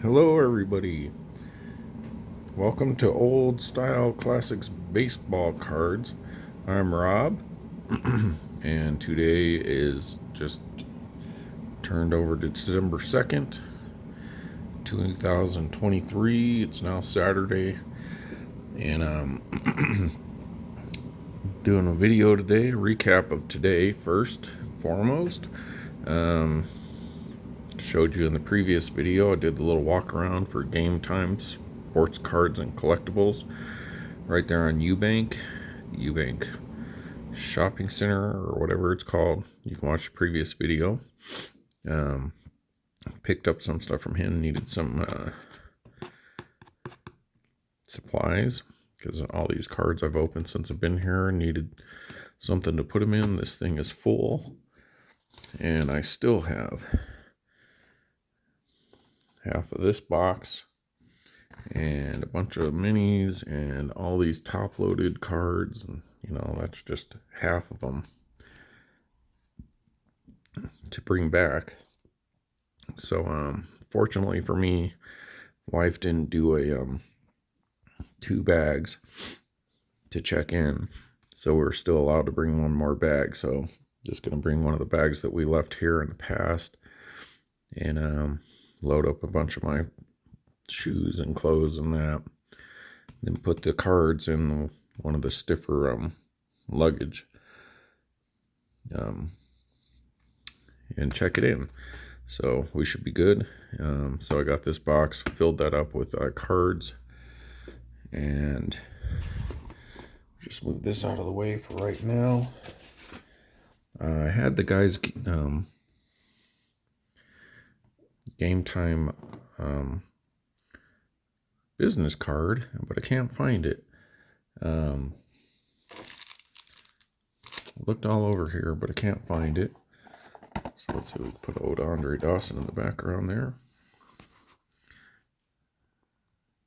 Hello everybody. Welcome to Old Style Classics Baseball Cards. I'm Rob, and today is just turned over to December 2nd, 2023. It's now Saturday, and I'm doing a video today, a recap of today first and foremost. Showed you in the previous video, I did the little walk around for GameTime sports cards and collectibles right there on Eubank Shopping Center or whatever it's called. You can watch the previous video. Picked up some stuff from him, needed some supplies because all these cards I've opened since I've been here needed something to put them in. This thing is full, and I still have half of this box and a bunch of minis and all these top-loaded cards, and that's just half of them to bring back. So fortunately for me, wife didn't do a 2 bags to check in, so we're still allowed to bring one more bag. So just gonna bring one of the bags that we left here in the past and load up a bunch of my shoes and clothes and that, then put the cards in one of the stiffer luggage and check it in. So we should be good. So I got this box, filled that up with cards, and just move this out of the way for right now. I had the guys GameTime business card, but I can't find it. Looked all over here, but I can't find it. So let's see, we can put old Andre Dawson in the background there.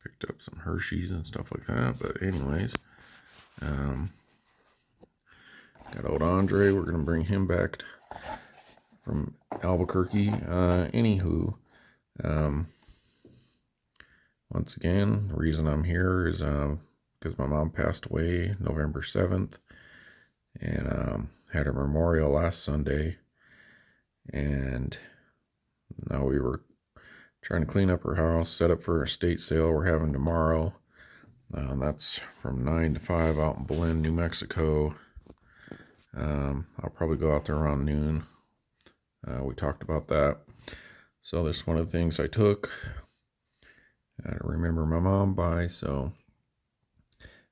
Picked up some Hershey's and stuff like that, but anyways, got old Andre. We're gonna bring him back from Albuquerque. Anywho, once again, the reason I'm here is because my mom passed away November 7th, and had her memorial last Sunday, and now we were trying to clean up her house, set up for a estate sale we're having tomorrow. That's from 9 to 5 out in Belen, New Mexico. I'll probably go out there around noon. We talked about that. So this is one of the things I took to remember my mom by. So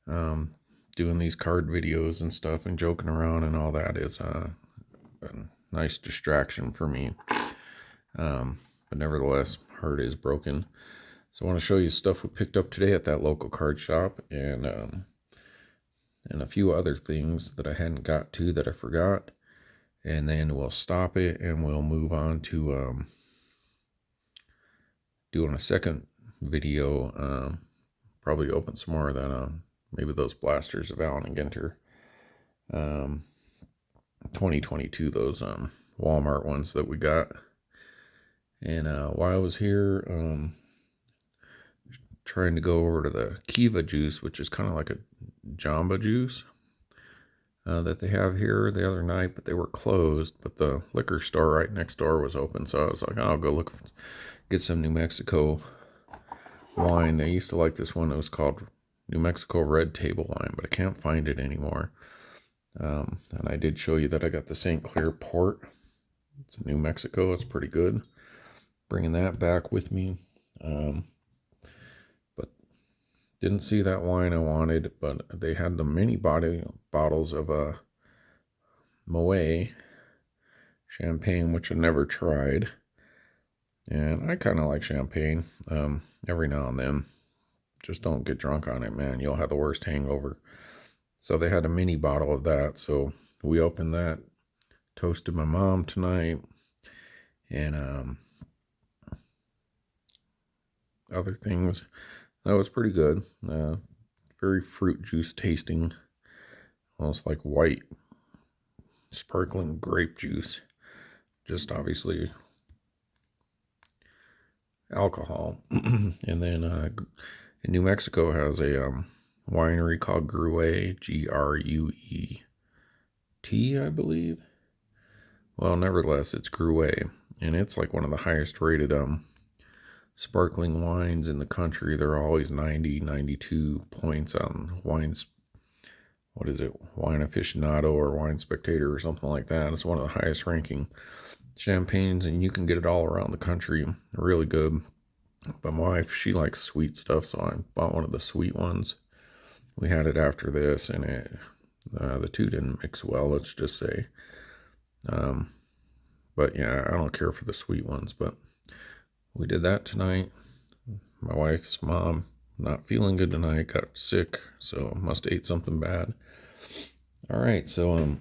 doing these card videos and stuff and joking around and all that is a nice distraction for me. But nevertheless, heart is broken. So I want to show you stuff we picked up today at that local card shop, and a few other things that I hadn't got to that I forgot. And then we'll stop it and we'll move on to doing a second video. Probably open some more of that, maybe those blasters of Allen and Ginter. 2022, those Walmart ones that we got. And while I was here, trying to go over to the Kiva juice, which is kind of like a Jamba juice that they have here the other night, but they were closed. But the liquor store right next door was open, so I was like, I'll go get some New Mexico wine. They used to like this one that was called New Mexico Red Table Wine, but I can't find it anymore. And I did show you that I got the St. Clair Port. It's in New Mexico. It's pretty good. Bringing that back with me. But didn't see that wine I wanted, but they had the mini bottles of Moet champagne, which I never tried. And I kind of like champagne every now and then. Just don't get drunk on it, man. You'll have the worst hangover. So they had a mini bottle of that. So we opened that, toasted my mom tonight, and other things. That was pretty good. Very fruit juice tasting, almost like white sparkling grape juice. Just obviously alcohol. And then in New Mexico has a winery called Gruet, Gruet, I believe. Well, nevertheless, it's Gruet, and it's like one of the highest rated sparkling wines in the country. They're always 90, 92 points on wines. What is it? Wine Aficionado or Wine Spectator or something like that. It's one of the highest ranking champagnes, and you can get it all around the country. Really good. But my wife, she likes sweet stuff, so I bought one of the sweet ones. We had it after this, and the two didn't mix well, let's just say. But yeah, I don't care for the sweet ones, but we did that tonight. My wife's mom, not feeling good tonight, got sick, so must have ate something bad. All right, so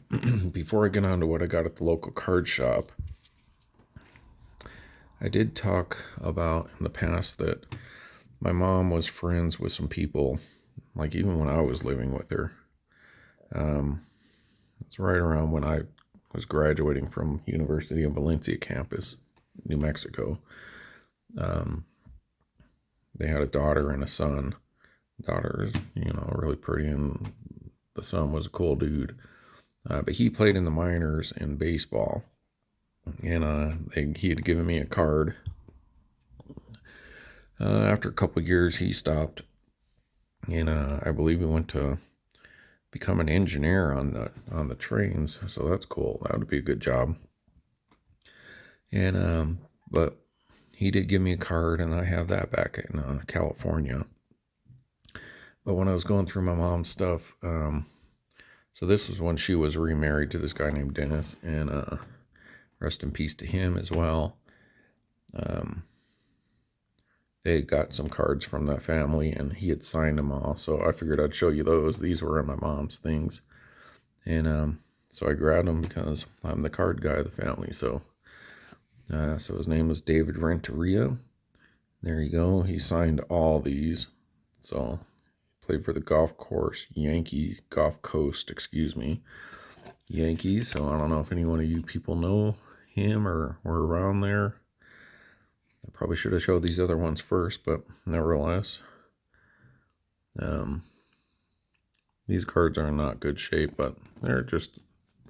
before I get on to what I got at the local card shop, I did talk about in the past that my mom was friends with some people, like even when I was living with her. It's right around when I was graduating from University of Valencia campus, New Mexico. They had a daughter and a son. Daughter is, really pretty, and the son was a cool dude. But he played in the minors in baseball. And he had given me a card. After a couple of years, he stopped. And I believe he went to become an engineer on the trains. So that's cool. That would be a good job. And but he did give me a card, and I have that back in California. But when I was going through my mom's stuff, so this was when she was remarried to this guy named Dennis, and rest in peace to him as well. They had got some cards from that family, and he had signed them all, so I figured I'd show you those. These were in my mom's things, and so I grabbed them because I'm the card guy of the family. So his name was David Renteria. There you go. He signed all these. So played for the golf coast, Yankees. So I don't know if any one of you people know him or were around there. I probably should have showed these other ones first, but nevertheless, these cards are in not good shape, but they're just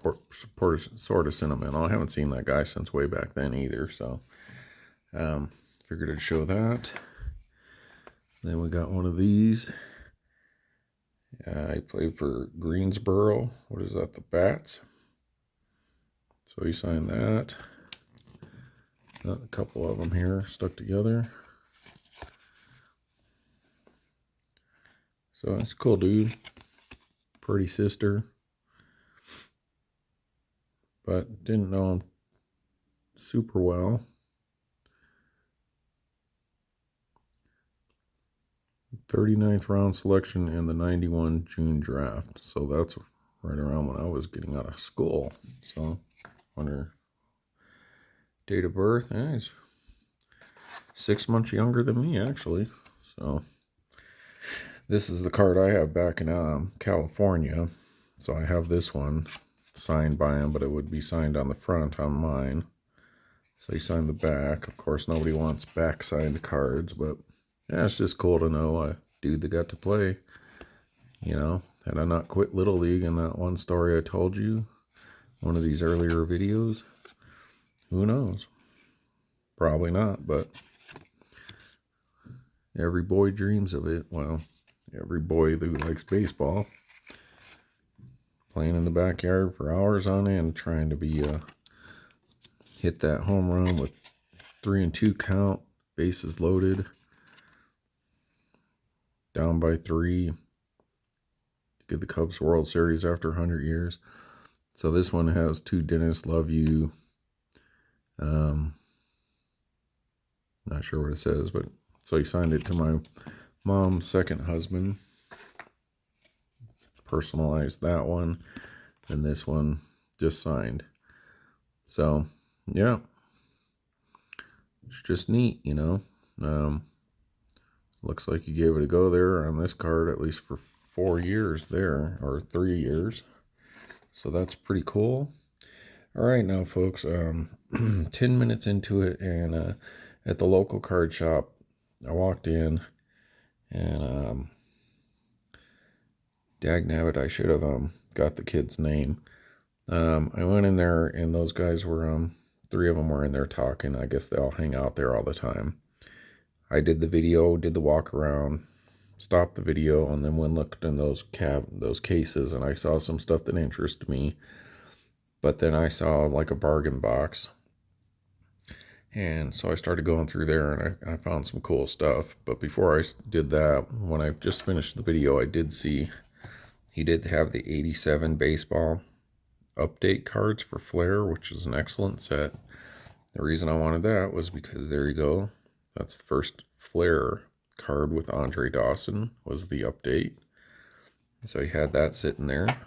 sort of sentimental. I haven't seen that guy since way back then either, so figured I'd show that. Then we got one of these. I played for Greensboro. What is that? The Bats. So he signed that. Got a couple of them here stuck together. So it's cool, dude. Pretty sister. But didn't know him super well. 39th round selection in the 91 June draft. So that's right around when I was getting out of school. So, wonder date of birth. He's 6 months younger than me, actually. So, this is the card I have back in California. So, I have this one signed by him, but it would be signed on the front on mine. So, he signed the back. Of course, nobody wants back signed cards, but yeah, it's just cool to know a dude that got to play. Had I not quit Little League in that one story I told you, one of these earlier videos, who knows? Probably not, but every boy dreams of it. Well, every boy who likes baseball. Playing in the backyard for hours on end, trying to hit that home run with 3-2 count, bases loaded. Down by 3 to get the Cubs World Series after 100 years. So this one has "To Dennis, love you." Not sure what it says, but so he signed it to my mom's second husband. Personalized that one, and this one just signed. So yeah, it's just neat, Looks like you gave it a go there on this card, at least for 4 years there, or 3 years. So that's pretty cool. All right, now, folks, 10 minutes into it, and at the local card shop. I walked in, and dagnabbit, I should have got the kid's name. I went in there, and those guys were 3 of them were in there talking. I guess they all hang out there all the time. I did the video, did the walk around, stopped the video, and then went and looked in those cases, and I saw some stuff that interested me. But then I saw like a bargain box, and so I started going through there, and I found some cool stuff. But before I did that, when I just finished the video, I did see he did have the 87 baseball update cards for Flair, which is an excellent set. The reason I wanted that was because there you go. That's the first Flair card with Andre Dawson was the update. So he had that sitting there.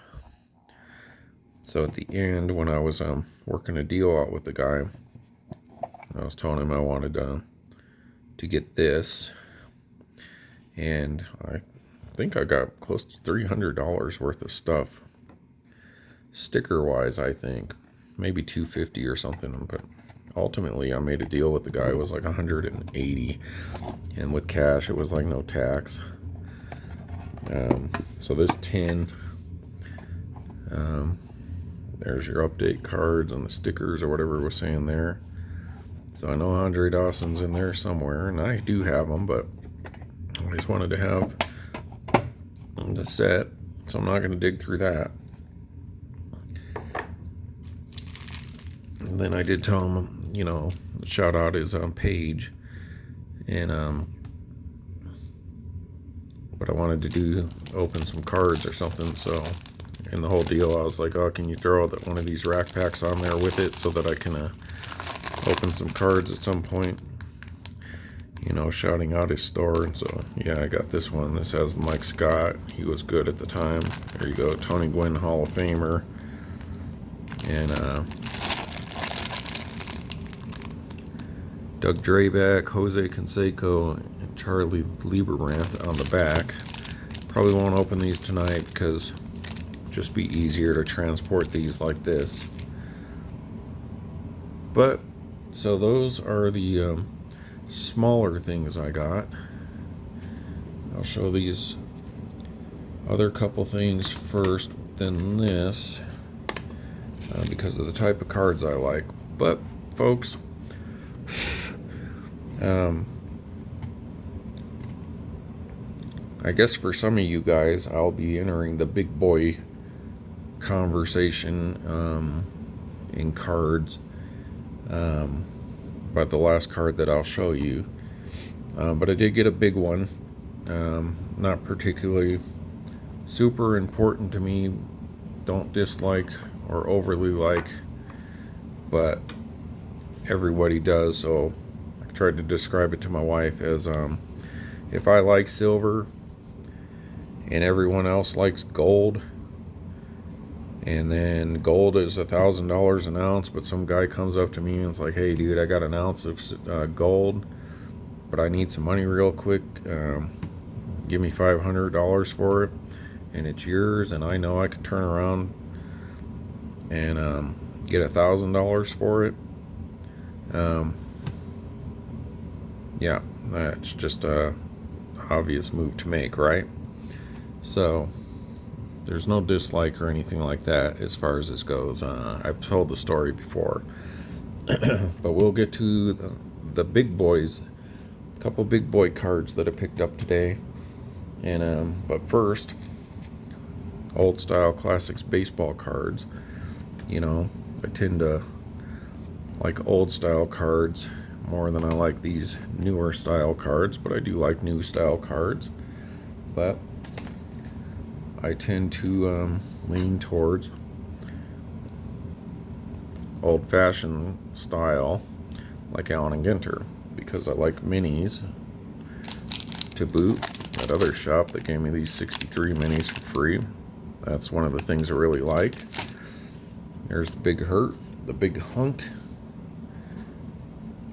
So at the end, when I was working a deal out with the guy, I was telling him I wanted to get this, and I think I got close to $300 worth of stuff, sticker wise. I think maybe $250 or something, but ultimately I made a deal with the guy. It was like $180, and with cash it was like no tax. So this tin, there's your update cards and the stickers or whatever it was saying there. So I know Andre Dawson's in there somewhere, and I do have them, but I just wanted to have the set, so I'm not going to dig through that. And then I did tell him, you know, shout out his page, and but I wanted to open some cards or something. So in the whole deal, I was like, oh, can you throw one of these rack packs on there with it so that I can open some cards at some point, you know, shouting out his store. And so yeah, I got this one. This has Mike Scott. He was good at the time. There you go. Tony Gwynn, Hall of Famer. And Doug Drabeck, Jose Canseco, and Charlie Lieberrandt on the back. Probably won't open these tonight because it'd just be easier to transport these like this. But so those are the smaller things I got. I'll show these other couple things first, then this, because of the type of cards I like. But folks, I guess for some of you guys, I'll be entering the big boy conversation in cards. But the last card that I'll show you. But I did get a big one. Not particularly super important to me. Don't dislike or overly like, but everybody does. So I tried to describe it to my wife as if I like silver and everyone else likes gold, and then gold is $1,000 an ounce, but some guy comes up to me and it's like, hey dude, I got an ounce of gold, but I need some money real quick. Give me $500 for it, and it's yours, and I know I can turn around and get $1,000 for it. Yeah, that's just a obvious move to make, right? So there's no dislike or anything like that as far as this goes. I've told the story before. But we'll get to the big boys. A couple big boy cards that I picked up today. And but first, old style classics baseball cards. You know, I tend to like old style cards more than I like these newer style cards, but I do like new style cards. But I tend to lean towards old-fashioned style, like Allen and Ginter, because I like minis to boot. That other shop that gave me these 63 minis for free, that's one of the things I really like. There's the big hurt, the big hunk,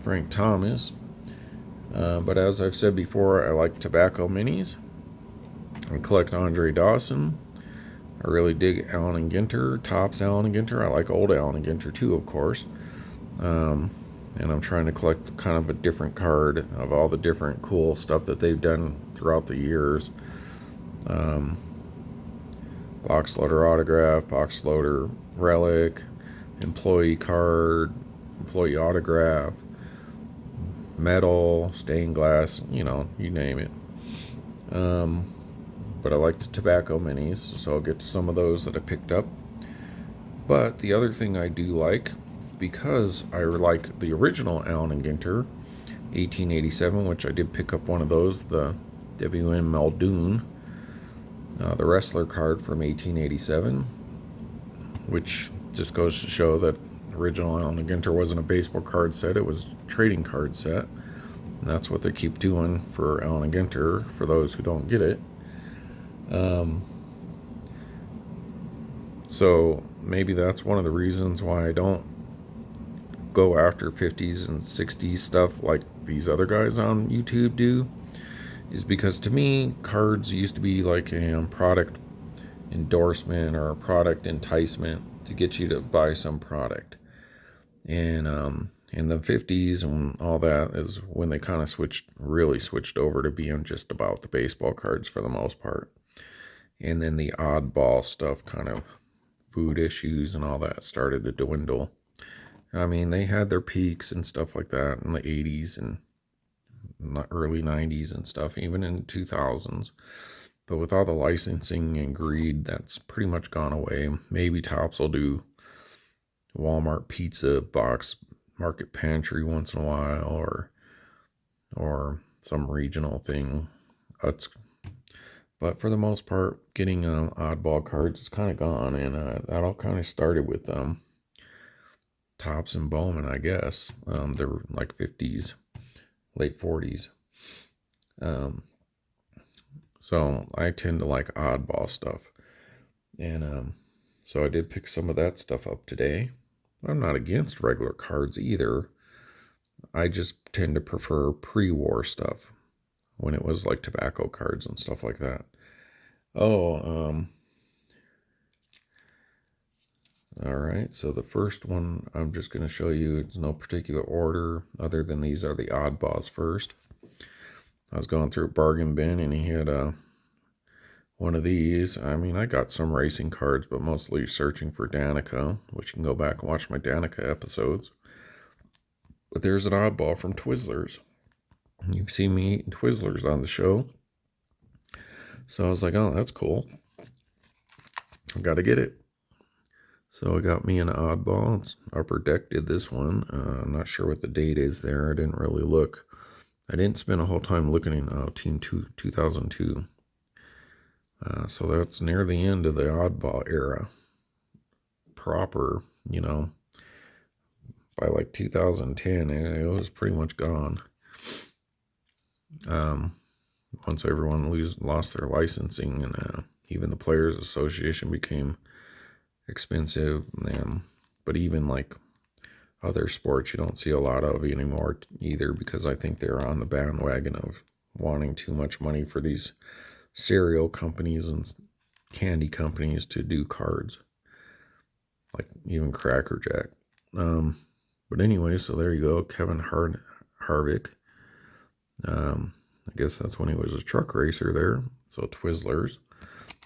Frank Thomas. But as I've said before, I like tobacco minis. I collect Andre Dawson. I really dig Allen and Ginter, Topps Allen and Ginter. I like old Allen and Ginter too, of course. And I'm trying to collect kind of a different card of all the different cool stuff that they've done throughout the years. Box loader autograph, box loader relic, employee card, employee autograph, metal, stained glass, you name it. But I like the tobacco minis, so I'll get to some of those that I picked up. But the other thing I do like, because I like the original Allen and Ginter, 1887, which I did pick up one of those, the WM Muldoon, the wrestler card from 1887, which just goes to show that original Allen and Ginter wasn't a baseball card set, it was a trading card set. And that's what they keep doing for Allen and Ginter, for those who don't get it. So maybe that's one of the reasons why I don't go after 50s and 60s stuff like these other guys on YouTube do, is because to me, cards used to be like a product endorsement or a product enticement to get you to buy some product. And in the 50s and all that is when they kind of really switched over to being just about the baseball cards for the most part. And then the oddball stuff, kind of food issues and all that, started to dwindle. I mean, they had their peaks and stuff like that in the 80s and in the early 90s and stuff, even in 2000s. But with all the licensing and greed, that's pretty much gone away. Maybe Topps will do Walmart pizza box market pantry once in a while, or some regional thing. But for the most part, getting oddball cards is kind of gone, and that all kind of started with Topps and Bowman, I guess. They were like 50s, late 40s. So I tend to like oddball stuff. And so I did pick some of that stuff up today. I'm not against regular cards either. I just tend to prefer pre-war stuff, when it was like tobacco cards and stuff like that. All right, so the first one I'm just going to show you, it's no particular order other than these are the oddballs first. I was going through a bargain bin and he had one of these. I mean, I got some racing cards, but mostly searching for Danica, which you can go back and watch my Danica episodes. But there's an oddball from Twizzlers. You've seen me eating Twizzlers on the show. So I was like, oh, that's cool. I got to get it. So I got me an oddball. It's Upper Deck did this one. I'm not sure what the date is there. I didn't really look. I didn't spend a whole time looking in Team 2002. So that's near the end of the oddball era. Proper, by like 2010, it was pretty much gone. Once everyone lost their licensing, and even the Players Association became expensive. But even like other sports, you don't see a lot of anymore either, because I think they're on the bandwagon of wanting too much money for these cereal companies and candy companies to do cards, like even Cracker Jack. But anyway, so there you go, Kevin Harvick. I guess that's when he was a truck racer there. So Twizzlers,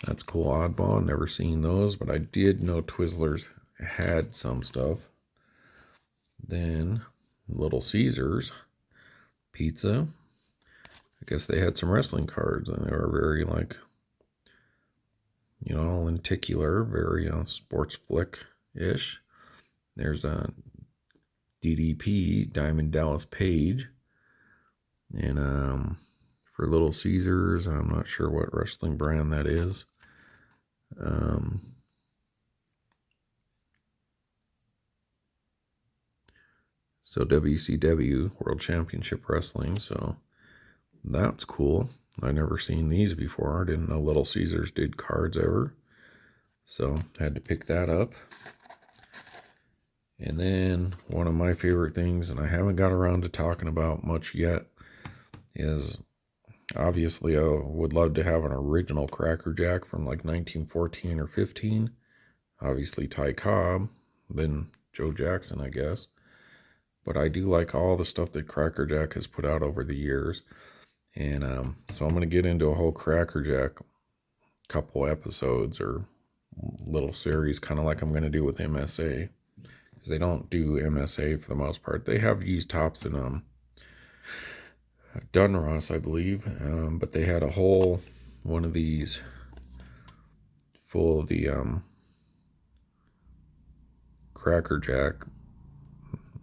that's cool oddball. Never seen those, but I did know Twizzlers had some stuff. Then Little Caesars pizza. I guess they had some wrestling cards, and they were very like, lenticular, very sports flick-ish. There's a DDP, Diamond Dallas Page. And for Little Caesars, I'm not sure what wrestling brand that is. So WCW, World Championship Wrestling. So that's cool. I never seen these before. I didn't know Little Caesars did cards ever. So had to pick that up. And then one of my favorite things, and I haven't got around to talking about much yet, is obviously I would love to have an original Cracker Jack from like 1914 or 15. Obviously Ty Cobb, then Joe Jackson, I guess. but I do like all the stuff that Cracker Jack has put out over the years. And so I'm going to get into a whole Cracker Jack couple episodes or little series, kind of like I'm going to do with MSA. Because they don't do MSA for the most part. They have used tops in Dunross, I believe. But they had a whole one of these full of the Cracker Jack.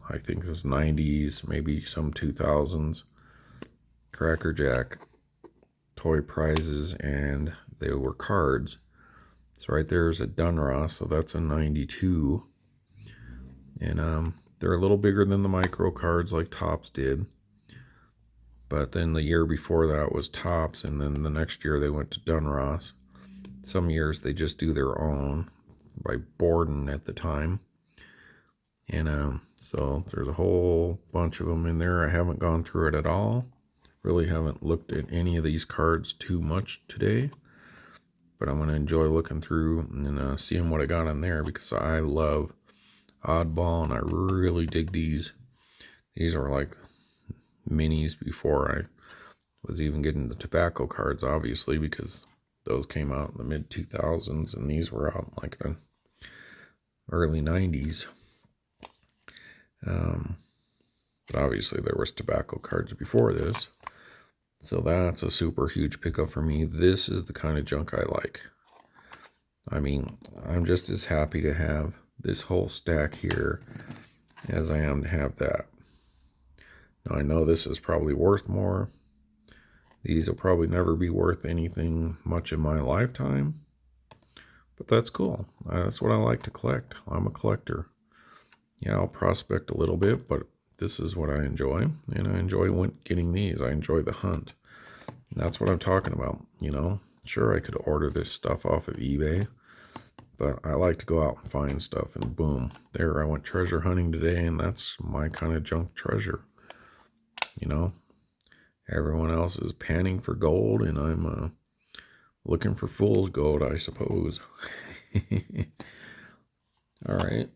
I think it was 90s, maybe some 2000s. Cracker Jack toy prizes, and they were cards. So right there is a Dunross, so that's a 92. And they're a little bigger than the micro cards like Topps did. But then the year before that was Topps, and then the next year they went to Dunross. Some years they just do their own by Borden at the time. And so there's a whole bunch of them in there. I haven't gone through it at all. Really haven't looked at any of these cards too much today. But I'm going to enjoy looking through and seeing what I got on there, because I love Oddball and I really dig these. These are like minis before I was even getting the tobacco cards, obviously, because those came out in the mid 2000s and these were out in like the early 90s. But obviously there was tobacco cards before this. So that's a super huge pickup for me. This is the kind of junk I like. I mean, I'm just as happy to have this whole stack here as I am to have that. Now I know this is probably worth more. These will probably never be worth anything much in my lifetime. But that's cool. That's what I like to collect. I'm a collector. Yeah, I'll prospect a little bit, but this is what I enjoy. And I enjoy getting these. I enjoy the hunt. And that's what I'm talking about, you know. Sure, I could order this stuff off of eBay, but I like to go out and find stuff, and boom, there I went treasure hunting today, and that's my kind of junk treasure. You know, everyone else is panning for gold, and I'm looking for fool's gold, I suppose. All right.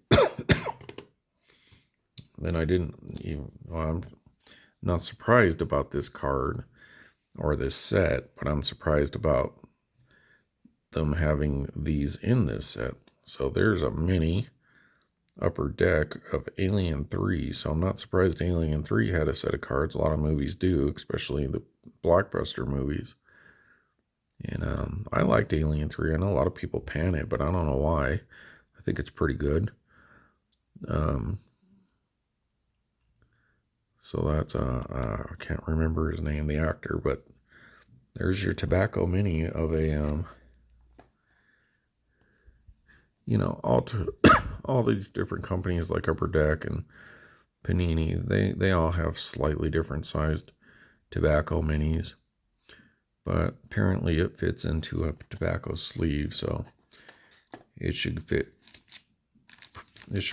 Then I'm not surprised about this card or this set, but I'm surprised about them having these in this set. So there's a mini upper deck of Alien 3. So I'm not surprised Alien 3 had a set of cards. A lot of movies do, especially the blockbuster movies. And I liked Alien 3. I know a lot of people pan it, but I don't know why. I think it's pretty good. So that's, I can't remember his name, the actor, but there's your tobacco mini of a, you know, all these different companies like Upper Deck and Panini, they all have slightly different sized tobacco minis, but apparently it fits into a tobacco sleeve, so it should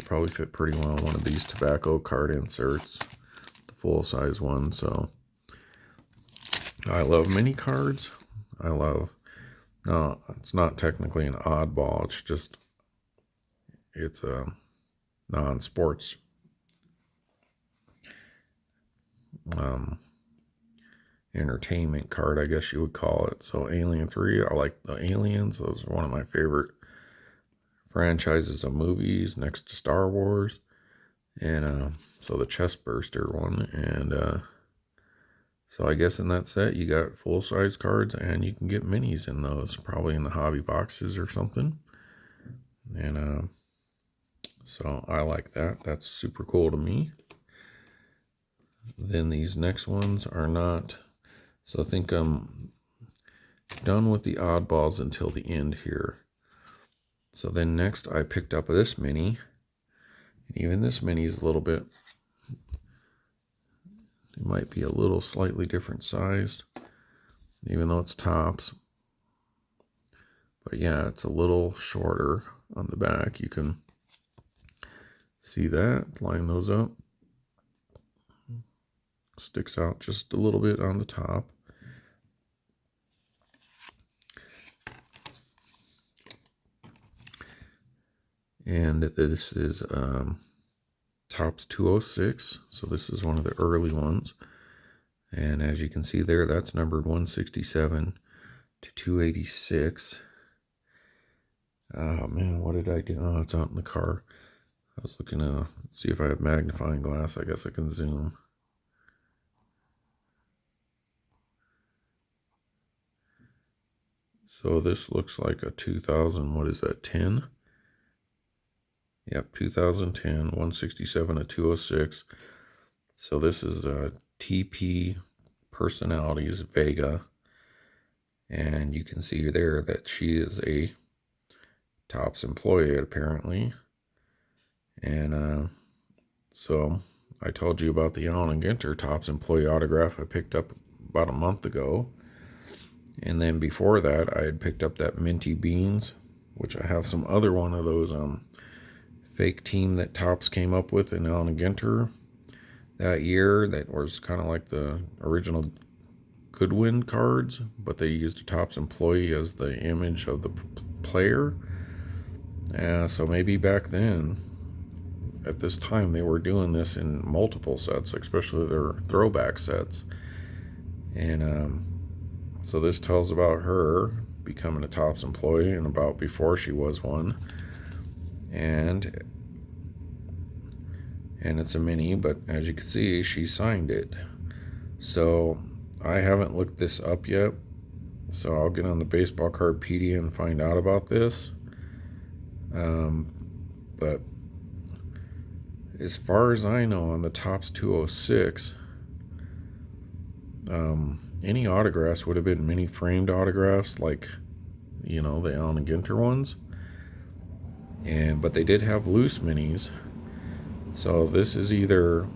probably fit pretty well in one of these tobacco card inserts, the full size one. So I love mini cards. No, it's not technically an oddball, it's a non-sports entertainment card, I guess you would call it. So Alien 3, I like the Aliens. Those are one of my favorite franchises of movies next to Star Wars. And so the chest burster one. And so I guess in that set you got full-size cards, and you can get minis in those, probably in the hobby boxes or something. And so I like that. That's super cool to me. Then these next ones are not. So I think I'm done with the oddballs until the end here. So then next I picked up this mini. Even this mini is a little bit, it might be a little slightly different sized, even though it's Topps. But yeah, it's a little shorter on the back. You can see that, line those up. Sticks out just a little bit on the top. And this is Topps 206. So this is one of the early ones. And as you can see there, that's numbered 167 to 286. Oh man, what did I do? Oh, it's out in the car. I was looking to see if I have magnifying glass. I guess I can zoom. So this looks like a 2000, what is that, 10? Yep, 2010, 167 to 206. So this is a TP Personalities Vega. And you can see there that she is a Topps employee, apparently. And so I told you about the Allen and Ginter Topps employee autograph I picked up about a month ago. And then before that, I had picked up that Minty Beans, which I have some other one of those fake team that Topps came up with in Allen and Ginter that year. That was kind of like the original Goodwin cards, but they used a Topps employee as the image of the player. So maybe back then, at this time, they were doing this in multiple sets, especially their throwback sets. And so this tells about her becoming a Topps employee and about before she was one. And it's a mini, but as you can see, she signed it. So I haven't looked this up yet. So I'll get on the Baseball Cardpedia and find out about this. But as far as I know, on the Topps 206, any autographs would have been mini framed autographs, like, you know, the Allen and Ginter ones. But they did have loose minis. So this is either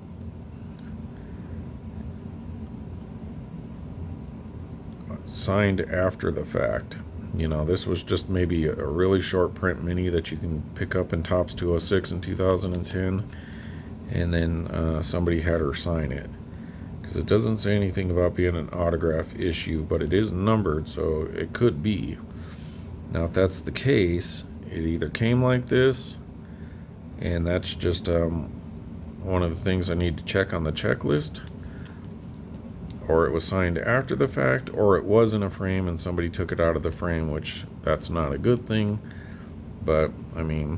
signed after the fact. You know, this was just maybe a really short print mini that you can pick up in Topps 206 in 2010. And then somebody had her sign it. Because it doesn't say anything about being an autograph issue, but it is numbered, so it could be. Now, if that's the case, it either came like this, and that's just one of the things I need to check on the checklist, or it was signed after the fact, or it was in a frame and somebody took it out of the frame, which that's not a good thing. But, I mean,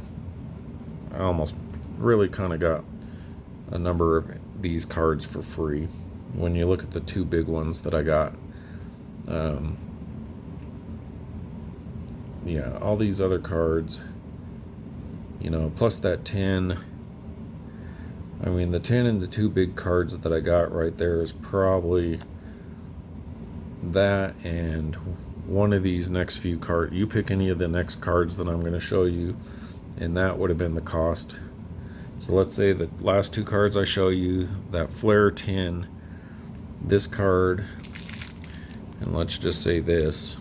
I almost really kind of got a number of these cards for free when you look at the two big ones that I got. Yeah, all these other cards, you know, plus that 10. I mean, the 10 and the two big cards that I got right there is probably that and one of these next few cards. You pick any of the next cards that I'm going to show you, and that would have been the cost. So let's say the last two cards I show you, that Flair 10, this card, and let's just say this,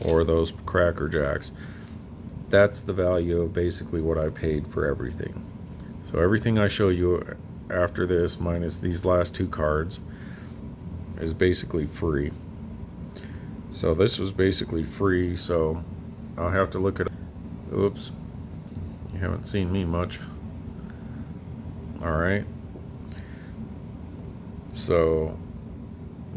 or those Cracker Jacks. That's the value of basically what I paid for everything. So everything I show you after this, minus these last two cards, is basically free. So this was basically free, so I'll have to look at it. Oops, you haven't seen me much. Alright, so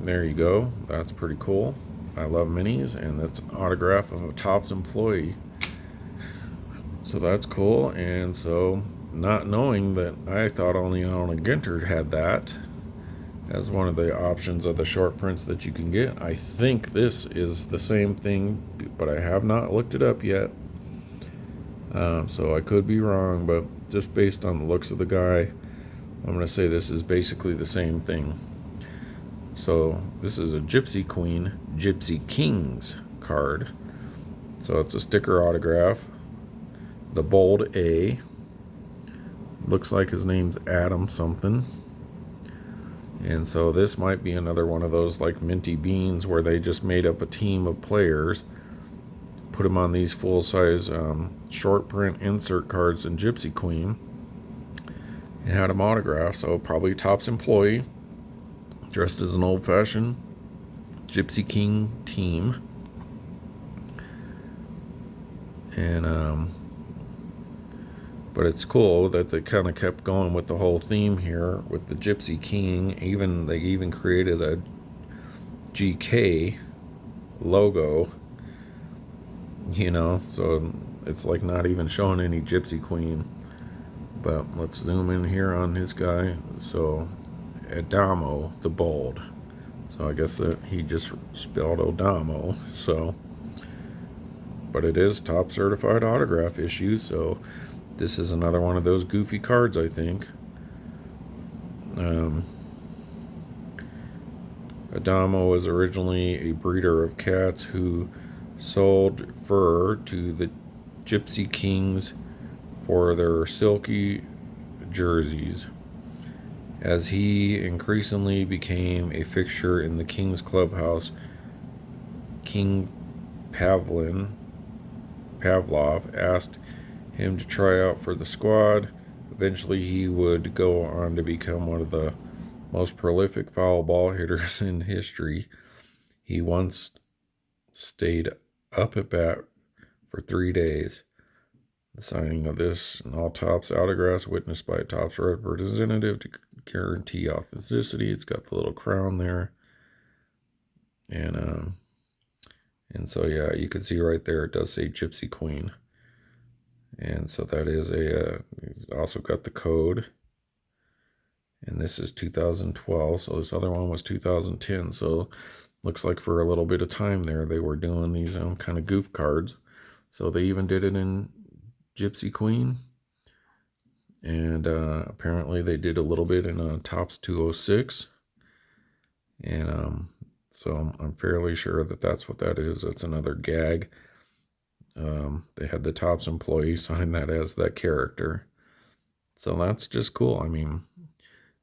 there you go. That's pretty cool. I love minis, and that's an autograph of a Topps employee. So that's cool. And so, not knowing that, I thought only Allen and Ginter had that as one of the options of the short prints that you can get. I think this is the same thing, but I have not looked it up yet. So I could be wrong, but just based on the looks of the guy, I'm going to say this is basically the same thing. So this is a Gypsy Queen, Gypsy Kings card. So it's a sticker autograph. The bold A. Looks like his name's Adam something. And so this might be another one of those like Minty Beans where they just made up a team of players, put them on these full-size short print insert cards in Gypsy Queen, and had them autographed. So probably Topps employee, dressed as an old-fashioned Gypsy King team. But it's cool that they kind of kept going with the whole theme here with the Gypsy King. They even created a GK logo, so it's like not even showing any Gypsy Queen. But let's zoom in here on this guy. So Adamo the Bold. So I guess that he just spelled Odamo. So, but it is top certified autograph issue. So this is another one of those goofy cards, I think. Adamo was originally a breeder of cats who sold fur to the Gypsy Kings for their silky jerseys. As he increasingly became a fixture in the Kings clubhouse, King Pavlov asked him to try out for the squad. Eventually, he would go on to become one of the most prolific foul ball hitters in history. He once stayed up at bat for 3 days. The signing of this and all Topps autographs witnessed by a Topps representative to guarantee authenticity. It's got the little crown there. And so, yeah, you can see right there, it does say Gypsy Queen. And so that is also got the code. And this is 2012. So this other one was 2010. So looks like for a little bit of time there, they were doing these kind of goof cards. So they even did it in Gypsy Queen. And apparently they did a little bit in Topps 206. And so I'm fairly sure that that's what that is. That's another gag. They had the Topps employee sign that as that character. So that's just cool. I mean,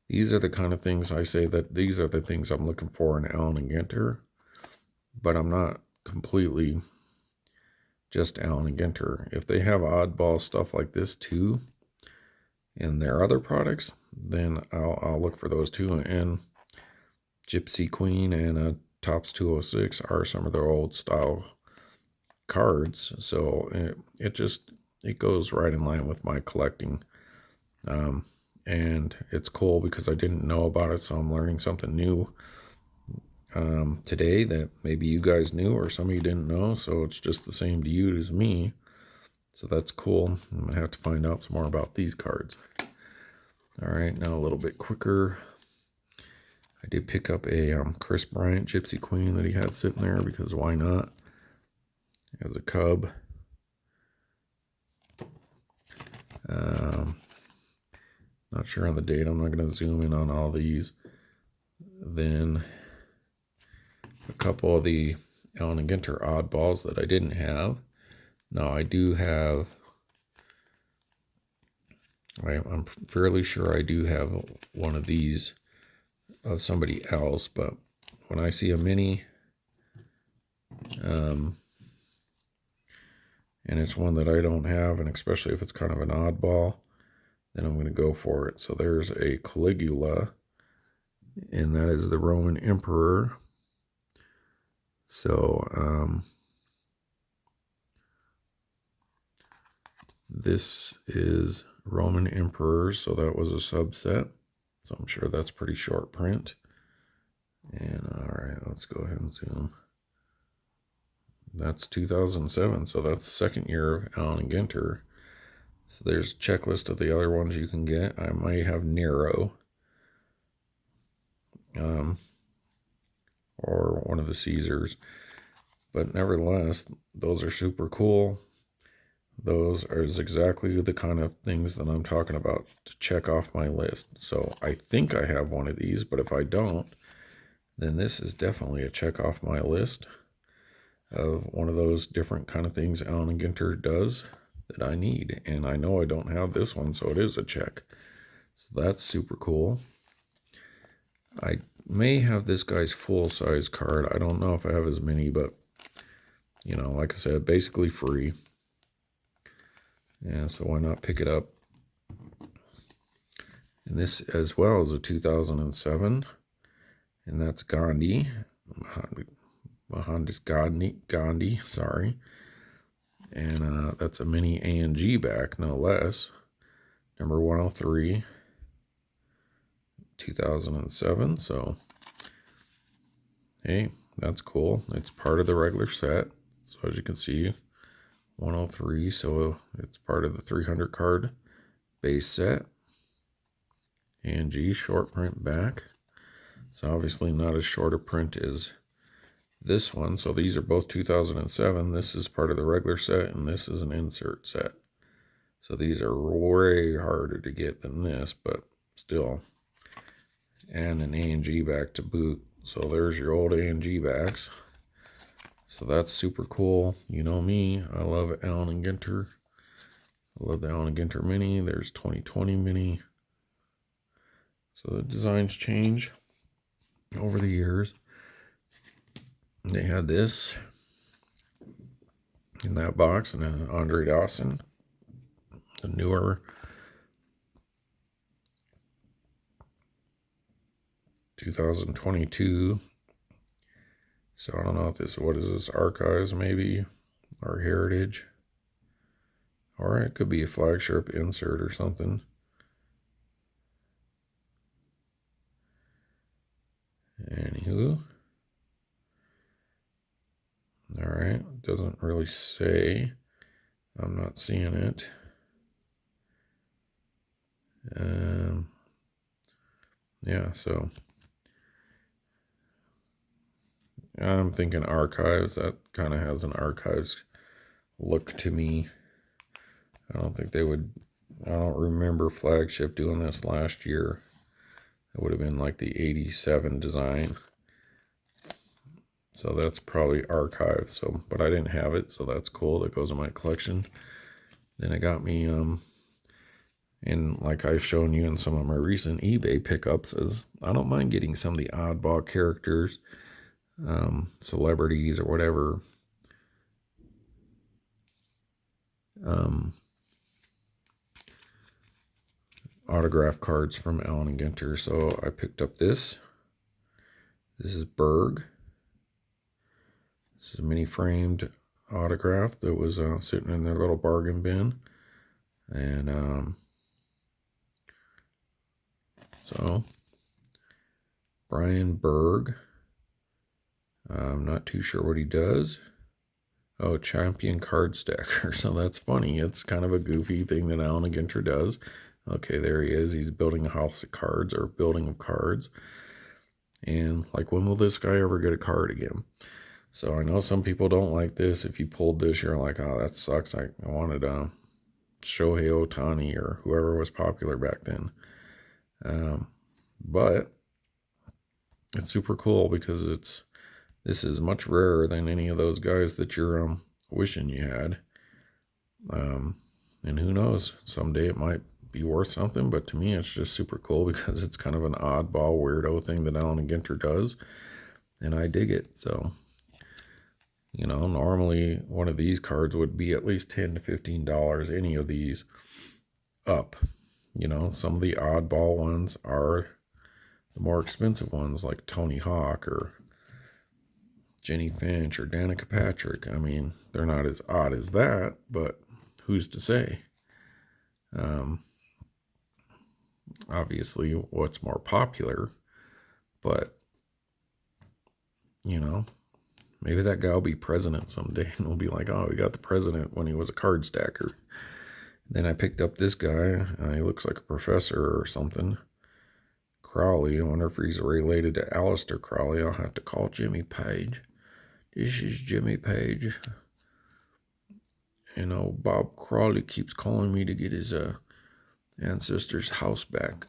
these are the kind of things I say that these are the things I'm looking for in Allen and Ginter. But I'm not completely just Allen and Ginter. If they have oddball stuff like this too in their other products, then I'll look for those too. And Gypsy Queen and Topps 206 are some of their old style cards. So it goes right in line with my collecting. And it's cool because I didn't know about it, so I'm learning something new today that maybe you guys knew or some of you didn't know, so it's just the same to you as me. So that's cool. I'm going to have to find out some more about these cards. All right, now a little bit quicker. I did pick up a Chris Bryant Gypsy Queen that he had sitting there because why not? As a Cub. Not sure on the date. I'm not going to zoom in on all these. Then a couple of the Allen and Ginter oddballs that I didn't have. Now I do have. I'm fairly sure I do have one of these of somebody else, but when I see a mini, and it's one that I don't have, and especially if it's kind of an oddball, then I'm going to go for it. So there's a Caligula, and that is the Roman Emperor. So this is Roman Emperor, so that was a subset. So I'm sure that's pretty short print. And all right, let's go ahead and zoom. That's 2007, so that's the second year of Allen and Ginter. So there's a checklist of the other ones you can get. I might have Nero, or one of the Caesars, but nevertheless, those are super cool. Those are exactly the kind of things that I'm talking about to check off my list. So I think I have one of these, but if I don't, then this is definitely a check off my list of one of those different kind of things Allen and Ginter does that I need. And I know I don't have this one, so it is a check. So that's super cool. I may have this guy's full-size card. I don't know if I have as many, but, like I said, basically free. Yeah, so why not pick it up? And this as well is a 2007, and that's Gandhi. Mohandas Gandhi, sorry. And that's a mini A&G back, no less. number 103, 2007. So, hey, that's cool. It's part of the regular set. So as you can see, 103. So it's part of the 300 card base set. ANG short print back. So obviously not as short a print as this one. So these are both 2007. This is part of the regular set, and this is an insert set. So these are way harder to get than this, but still. And an ANG back to boot. So there's your old ANG backs. So that's super cool. You know me, I love Allen and Ginter. I love the Allen and Ginter Mini. There's 2020 Mini. So the designs change over the years. They had this in that box, and then Andre Dawson, the newer 2022. So I don't know if this, what is this, Archives maybe, or Heritage, or it could be a flagship insert or something. Anywho, all right, doesn't really say. I'm not seeing it. Yeah, so I'm thinking Archives. That kind of has an Archives look to me. I don't think they would. I don't remember Flagship doing this last year. It would have been like the 87 design. So that's probably Archives. So, but I didn't have it, so that's cool. That goes in my collection. Then it got me, and like I've shown you in some of my recent eBay pickups, is I don't mind getting some of the oddball characters, celebrities or whatever. Autograph cards from Allen and Ginter. So I picked up this. This is Berg. This is a mini framed autograph that was sitting in their little bargain bin. And so Bryan Berg. I'm not too sure what he does. Oh, champion card stacker. So that's funny. It's kind of a goofy thing that Allen and Ginter does. Okay, there he is. He's building a house of cards, or building of cards. And like, when will this guy ever get a card again? So I know some people don't like this. If you pulled this, you're like, oh, that sucks. I wanted Shohei Ohtani or whoever was popular back then. But it's super cool because this is much rarer than any of those guys that you're wishing you had. And who knows, someday it might be worth something, but to me it's just super cool because it's kind of an oddball weirdo thing that Allen and Ginter does, and I dig it. So, you know, normally one of these cards would be at least $10 to $15, any of these up. You know, some of the oddball ones are the more expensive ones, like Tony Hawk or Jenny Finch or Danica Patrick. I mean, they're not as odd as that, but who's to say? Obviously, what's more popular, but, you know, maybe that guy will be president someday, and we'll be like, oh, we got the president when he was a card stacker. Then I picked up this guy. He looks like a professor or something. Crowley. I wonder if he's related to Aleister Crowley. I'll have to call Jimmy Page. This is Jimmy Page. You know, Bob Crowley keeps calling me to get his ancestor's house back.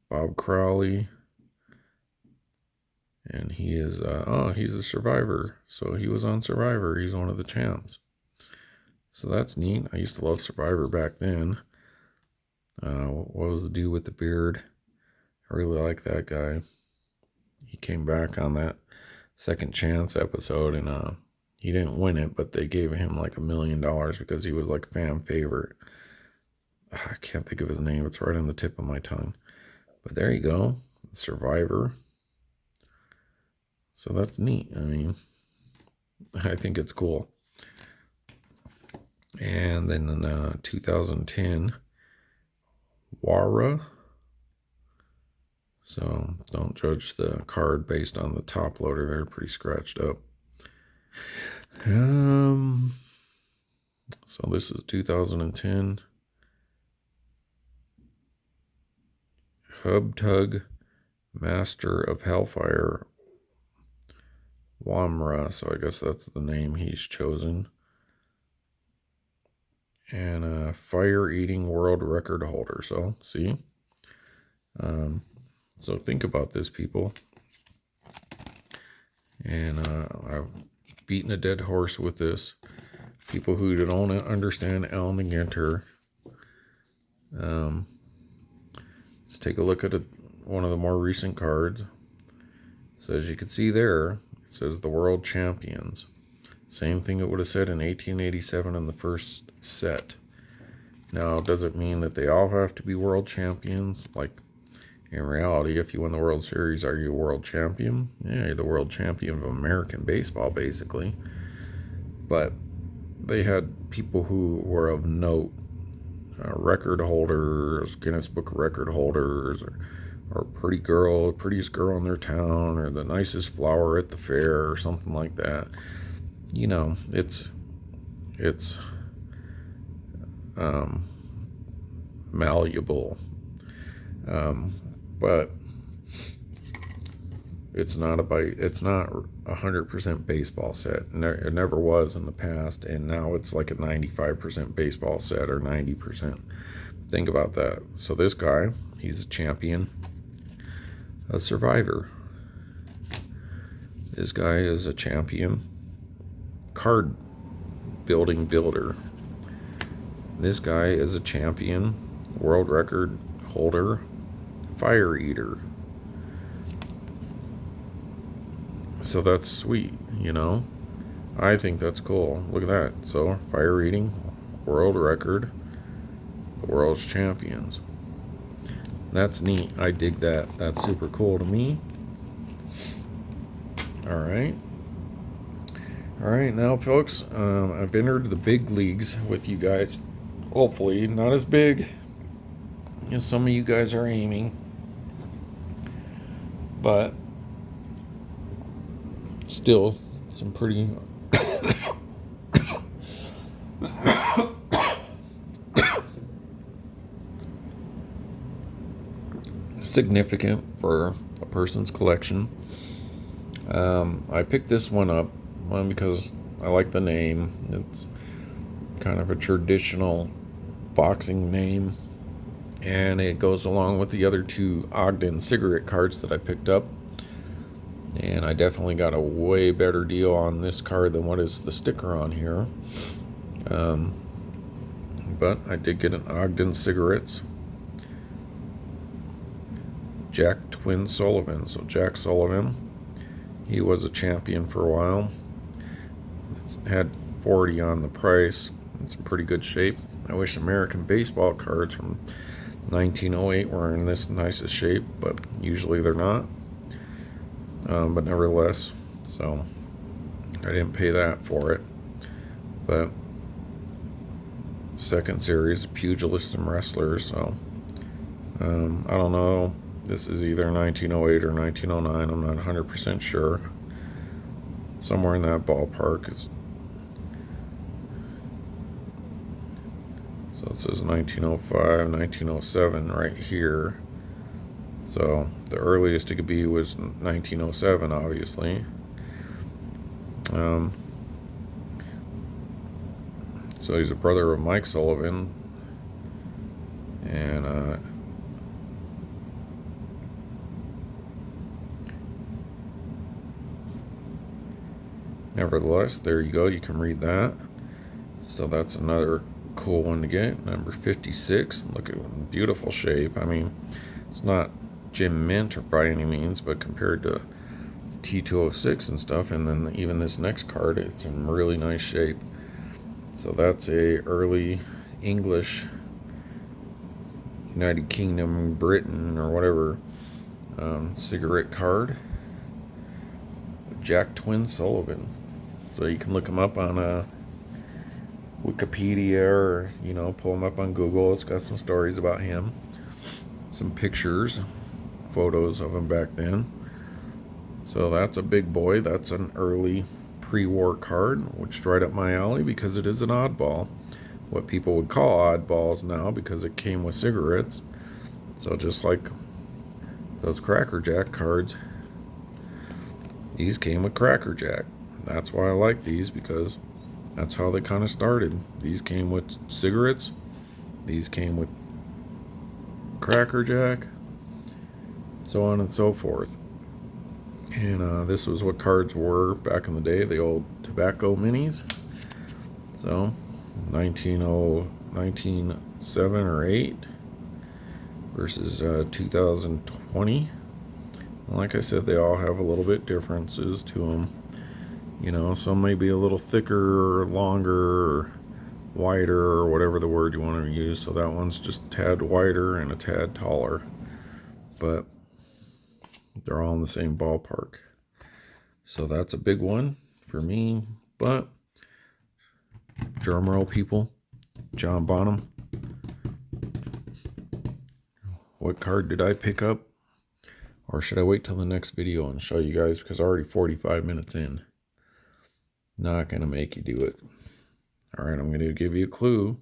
Bob Crowley. And he is, he's a Survivor. So he was on Survivor. He's one of the champs. So that's neat. I used to love Survivor back then. What was the dude with the beard? I really like that guy. He came back on that Second Chance episode, and he didn't win it, but they gave him like $1 million because he was like a fan favorite. I can't think of his name. It's right on the tip of my tongue. But there you go. Survivor. So that's neat. I mean, I think it's cool. And then in 2010, Wawra. So don't judge the card based on the top loader. They're pretty scratched up. So this is 2010. Hub Tug Master of Hellfire Wawra. So I guess that's the name he's chosen. And a fire eating world record holder. So see. So think about this, people. And I've beaten a dead horse with this. People who don't understand Alan and Ginter. Let's take a look at one of the more recent cards. So as you can see there, it says the World Champions. Same thing it would have said in 1887 in the first set. Now, does it mean that they all have to be world champions? Like, in reality, if you win the World Series, are you a world champion? Yeah, you're the world champion of American baseball, basically. But they had people who were of note, record holders, Guinness Book of Record holders, or prettiest girl in their town, or the nicest flower at the fair, or something like that. You know, it's malleable, but it's not 100% baseball set. It never was in the past, and now it's like a 95% baseball set or 90%. Think about that. So this guy, he's a champion, a survivor. This guy is a champion card building builder. This guy is a champion world record holder fire eater. So that's sweet, you know. I think that's cool. Look at that. So fire eating world record, the world's champions. That's neat. I dig that. That's super cool to me. All right, now folks, I've entered the big leagues with you guys. Hopefully not as big as some of you guys are aiming, but still some pretty significant for a person's collection. I picked this one up because I like the name. It's kind of a traditional boxing name, and it goes along with the other two Ogden cigarette cards that I picked up. And I definitely got a way better deal on this card than what is the sticker on here. But I did get an Ogden cigarettes. Jack Twin Sullivan. So Jack Sullivan, he was a champion for a while. It's had 40 on the price. It's in pretty good shape. I wish American baseball cards from 1908 were in this nicest shape, but usually they're not. But nevertheless, so I didn't pay that for it. But second series, pugilists and wrestlers. So I don't know. This is either 1908 or 1909. I'm not 100% sure. Somewhere in that ballpark. So it says 1905, 1907 right here. So the earliest it could be was 1907, obviously. So he's a brother of Mike Sullivan. And nevertheless, there you go. You can read that. So that's another cool one to get. Number 56. Look at beautiful shape. I mean, it's not Gem Mint or by any means, but compared to T206 and stuff, and then even this next card, it's in really nice shape. So that's a early English, United Kingdom, Britain, or whatever cigarette card. Jack Twin Sullivan. So you can look him up on Wikipedia or, pull him up on Google. It's got some stories about him, some pictures, photos of him back then. So that's a big boy. That's an early pre-war card, which is right up my alley because it is an oddball. What people would call oddballs now because it came with cigarettes. So just like those Cracker Jack cards, these came with Cracker Jack. That's why I like these, because that's how they kind of started. These came with cigarettes. These came with Cracker Jack. So on and so forth. And this was what cards were back in the day, the old tobacco minis. So 1907 or 8 versus 2020. Like I said, they all have a little bit differences to them. Some may be a little thicker or longer or wider or whatever the word you want to use. So that one's just a tad wider and a tad taller. But they're all in the same ballpark. So that's a big one for me. But drum roll, people. John Bonham. What card did I pick up? Or should I wait till the next video and show you guys? Because I'm already 45 minutes in. Not going to make you do it. Alright, I'm going to give you a clue.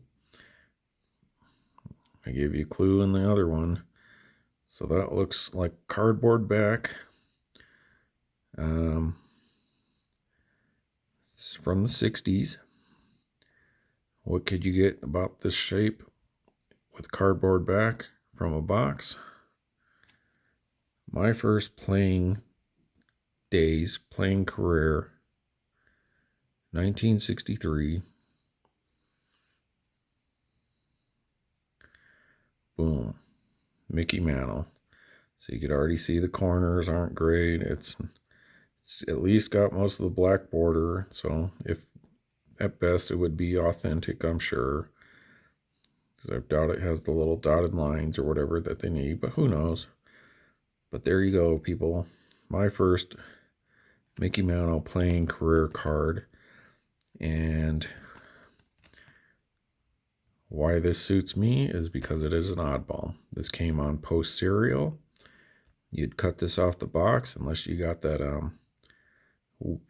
I gave you a clue in the other one. So that looks like cardboard back. It's from the 60s. What could you get about this shape with cardboard back from a box? My first playing career, 1963. Boom. Mickey Mantle. So you could already see the corners aren't great. It's at least got most of the black border. So if at best it would be authentic, I'm sure. Because I doubt it has the little dotted lines or whatever that they need. But who knows? But there you go, people. My first Mickey Mantle playing career card. And why this suits me is because it is an oddball. This came on post serial. You'd cut this off the box unless you got that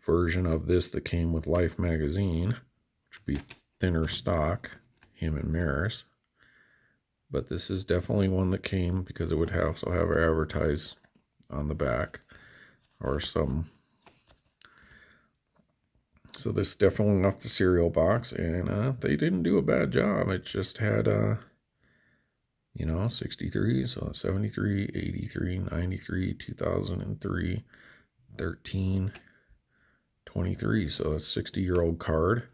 version of this that came with Life magazine, which would be thinner stock, him and Maris. But this is definitely one that came because it would also have advertised on the back or some. So this definitely off the cereal box, and they didn't do a bad job. It just had, 63, so 73, 83, 93, 2003, 13, 23. So it's a 60-year-old card,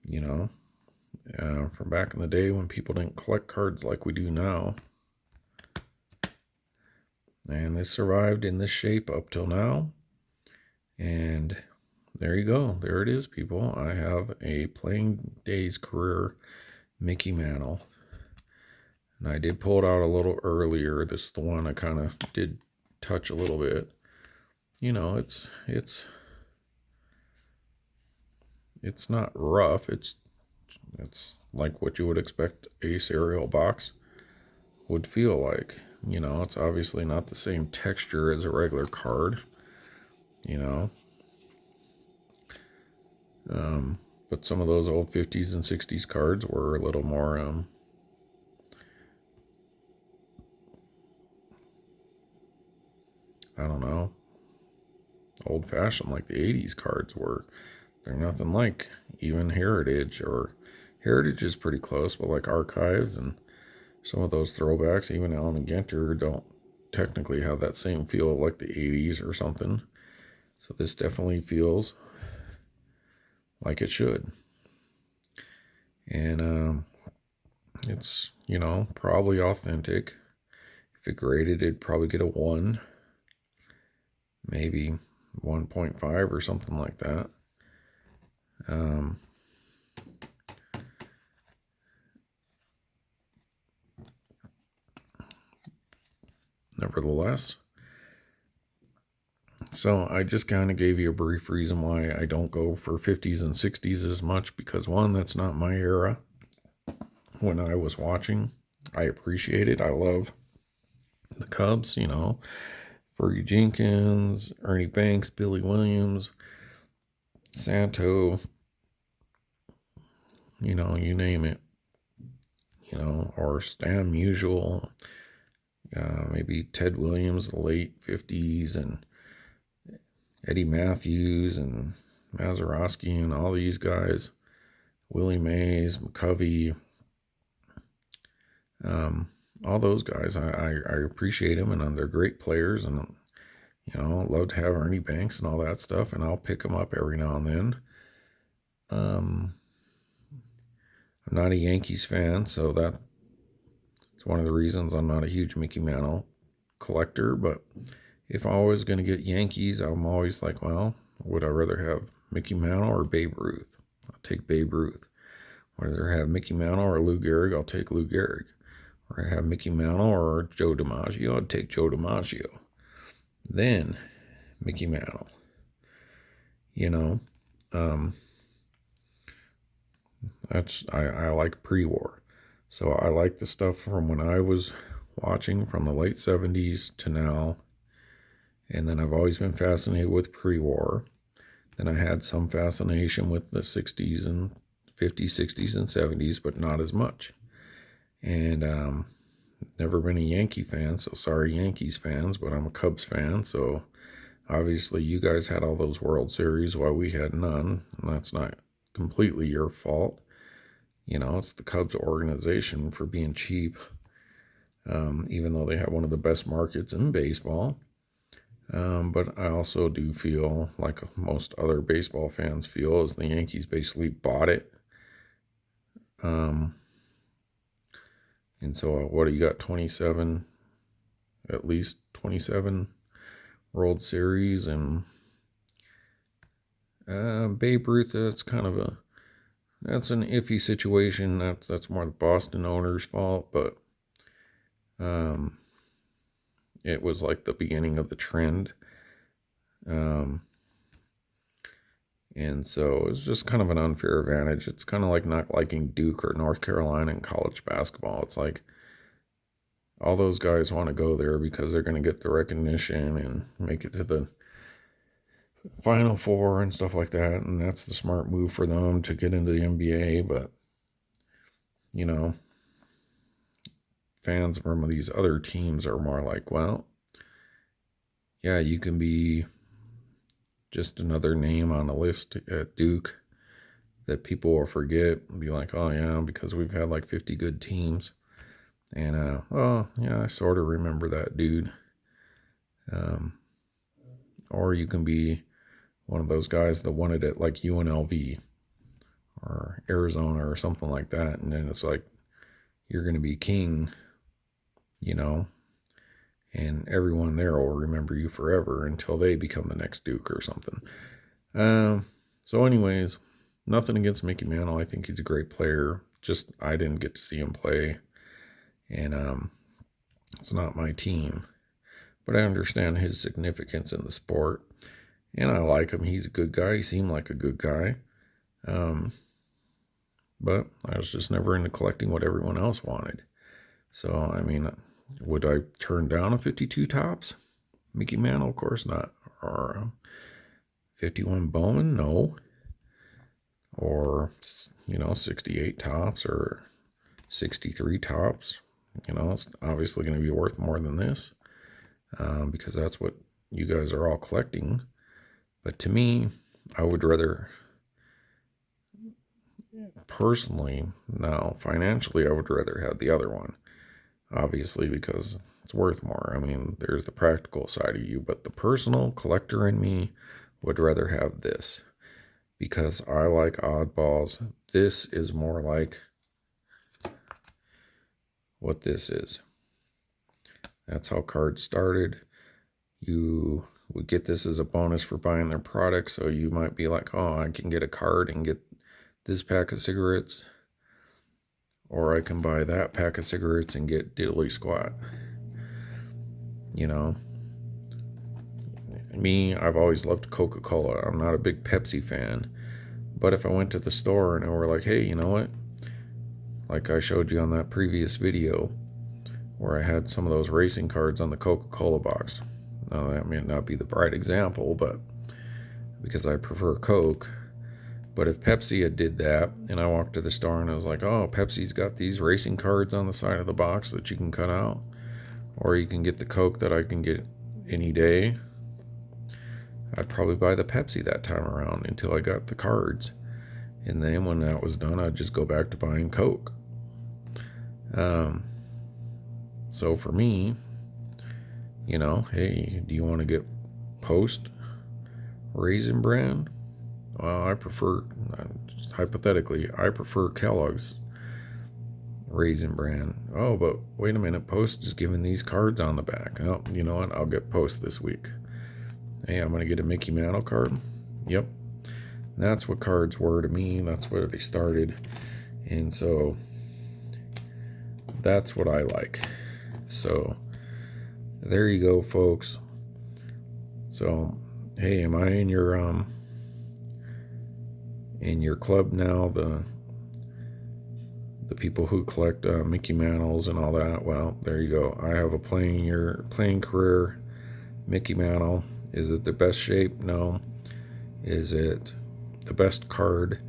from back in the day when people didn't collect cards like we do now. And they survived in this shape up till now. And there you go. There it is, people. I have a playing days career Mickey Mantle. And I did pull it out a little earlier. This is the one I kind of did touch a little bit. It's not rough. It's like what you would expect a cereal box would feel like. It's obviously not the same texture as a regular card. But some of those old 50s and 60s cards were a little more, I don't know, old-fashioned like the 80s cards were. They're nothing like even Heritage, or Heritage is pretty close, but like Archives and some of those throwbacks, even Allen and Ginter, don't technically have that same feel like the 80s or something. So this definitely feels like it should. And it's, probably authentic. If it graded, it'd probably get a 1, maybe 1.5 or something like that. Nevertheless, So I just kind of gave you a brief reason why I don't go for 50s and 60s as much, because one, that's not my era. When I was watching, I appreciate it. I love the Cubs, Fergie Jenkins, Ernie Banks, Billy Williams, Santo, you name it, or Stan Musial, maybe Ted Williams, the late 50s, and Eddie Matthews and Mazeroski and all these guys, Willie Mays, McCovey, all those guys. I appreciate them, and they're great players, and love to have Ernie Banks and all that stuff, and I'll pick them up every now and then. I'm not a Yankees fan, so that's one of the reasons I'm not a huge Mickey Mantle collector, but if I was going to get Yankees, I'm always like, well, would I rather have Mickey Mantle or Babe Ruth? I'll take Babe Ruth. Would I rather have Mickey Mantle or Lou Gehrig? I'll take Lou Gehrig. Or I have Mickey Mantle or Joe DiMaggio? I'd take Joe DiMaggio. Then Mickey Mantle. I like pre-war. So I like the stuff from when I was watching from the late 70s to now. And then I've always been fascinated with pre-war. Then I had some fascination with the 60s and 50s, 60s, and 70s, but not as much. And never been a Yankee fan, so sorry Yankees fans, but I'm a Cubs fan, so obviously you guys had all those World Series while we had none, and that's not completely your fault. It's the Cubs organization for being cheap, even though they have one of the best markets in baseball. But I also do feel like most other baseball fans feel is the Yankees basically bought it. And so what do you got? 27, at least 27 World Series, and Babe Ruth, that's an iffy situation. That's more the Boston owners' fault, but it was like the beginning of the trend. And so it's just kind of an unfair advantage. It's kind of like not liking Duke or North Carolina in college basketball. It's like all those guys want to go there because they're going to get the recognition and make it to the Final Four and stuff like that. And that's the smart move for them to get into the NBA. But, fans from these other teams are more like, well, yeah, you can be just another name on a list at Duke that people will forget and be like, oh yeah, because we've had like 50 good teams. And, oh yeah, I sort of remember that dude. Or you can be one of those guys that won it at like UNLV or Arizona or something like that. And then it's like, you're going to be king, and everyone there will remember you forever until they become the next Duke or something. So anyways, nothing against Mickey Mantle. I think he's a great player. Just, I didn't get to see him play. And it's not my team. But I understand his significance in the sport. And I like him. He's a good guy. He seemed like a good guy. But I was just never into collecting what everyone else wanted. So, I mean, would I turn down a 52 tops? Mickey Mantle? Of course not. Or 51 Bowman? No. Or, 68 tops or 63 tops. It's obviously going to be worth more than this because that's what you guys are all collecting. But to me, I would rather, personally, now financially, I would rather have the other one. Obviously, because it's worth more. I mean, there's the practical side of you, but the personal collector in me would rather have this because I like oddballs. This is more like what this is. That's how cards started. You would get this as a bonus for buying their product, so you might be like, oh, I can get a card and get this pack of cigarettes, or I can buy that pack of cigarettes and get diddly squat. me, I've always loved Coca-Cola. I'm not a big Pepsi fan. But if I went to the store and they were like, hey, you know what? Like I showed you on that previous video where I had some of those racing cards on the Coca-Cola box. Now, that may not be the bright example, but because I prefer Coke. But if Pepsi had did that, and I walked to the store and I was like, oh, Pepsi's got these racing cards on the side of the box that you can cut out, or you can get the Coke that I can get any day, I'd probably buy the Pepsi that time around until I got the cards. And then when that was done, I'd just go back to buying Coke. So for me, you know, hey, do you want to get Post Raisin Bran? Well, I prefer, hypothetically, I prefer Kellogg's Raisin Bran. Oh, but wait a minute, Post is giving these cards on the back. Oh, you know what? I'll get Post this week. Hey, I'm going to get a Mickey Mantle card. Yep. That's what cards were to me. That's where they started. And so that's what I like. So there you go, folks. So, hey, am I in your club now? The people who collect Mickey Mantles and all that. Well, there you go. I have a playing career Mickey Mantle. Is it the best shape? No. Is it the best card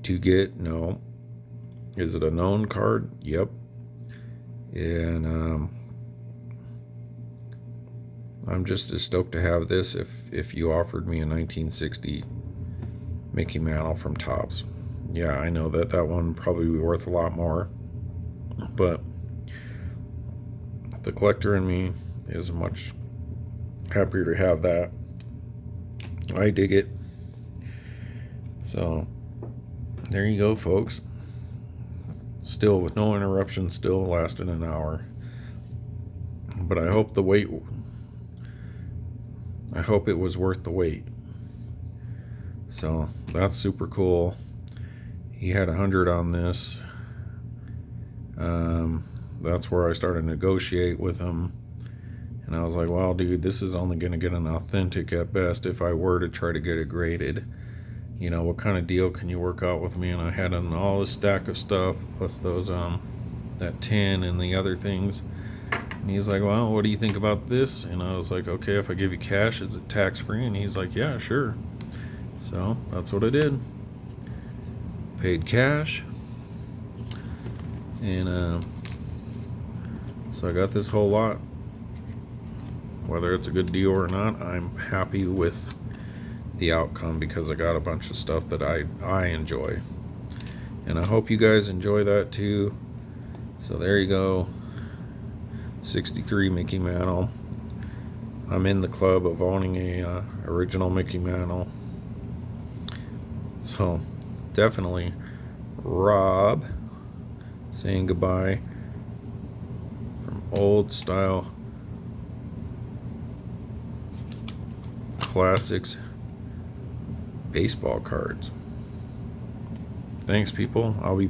to get? No. Is it a known card? Yep. And I'm just as stoked to have this if you offered me a 1960 Mickey Mantle from Topps. Yeah, I know that one probably be worth a lot more, but the collector in me is much happier to have that. I dig it. So there you go, folks. Still with no interruption, still lasted an hour. But I hope it was worth the wait. So that's super cool. He had 100 on this. That's where I started to negotiate with him. And I was like, well, dude, this is only going to get an authentic at best if I were to try to get it graded. You know, what kind of deal can you work out with me? And I had all this stack of stuff, plus those, that tin and the other things. And he's like, well, what do you think about this? And I was like, okay, if I give you cash, is it tax-free? And he's like, yeah, sure. So that's what I did. Paid cash. And so I got this whole lot. Whether it's a good deal or not, I'm happy with the outcome because I got a bunch of stuff that I enjoy. And I hope you guys enjoy that too. So there you go. 63 Mickey Mantle. I'm in the club of owning a original Mickey Mantle. So definitely Rob saying goodbye from Old Style Classics baseball cards. Thanks, people. I'll be